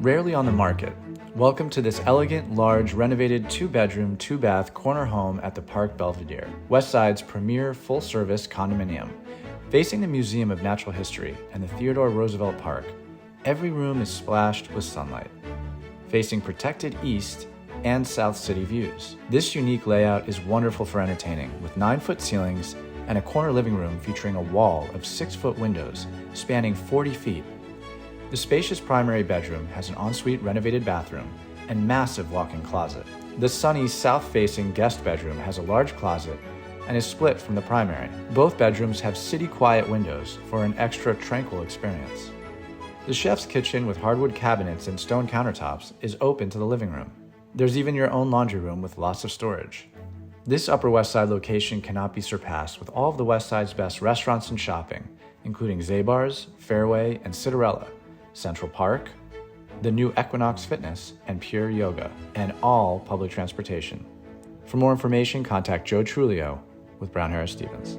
Rarely on the market. Welcome to this elegant, large, renovated 2-bedroom, 2-bath corner home at the Park Belvedere, Westside's premier full-service condominium. Facing the Museum of Natural History and the Theodore Roosevelt Park, every room is splashed with sunlight. Facing protected east and south city views. This unique layout is wonderful for entertaining, with 9-foot ceilings and a corner living room featuring a wall of 6-foot windows spanning 40 feet. The spacious primary bedroom has an ensuite renovated bathroom and massive walk-in closet. The sunny south-facing guest bedroom has a large closet and is split from the primary. Both bedrooms have city-quiet windows for an extra tranquil experience. The chef's kitchen with hardwood cabinets and stone countertops is open to the living room. There's even your own laundry room with lots of storage. This Upper West Side location cannot be surpassed with all of the West Side's best restaurants and shopping, including Zabar's, Fairway, and Citarella, Central Park, the new Equinox Fitness, and Pure Yoga, and all public transportation. For more information, contact Joe Truglio with Brown Harris Stevens.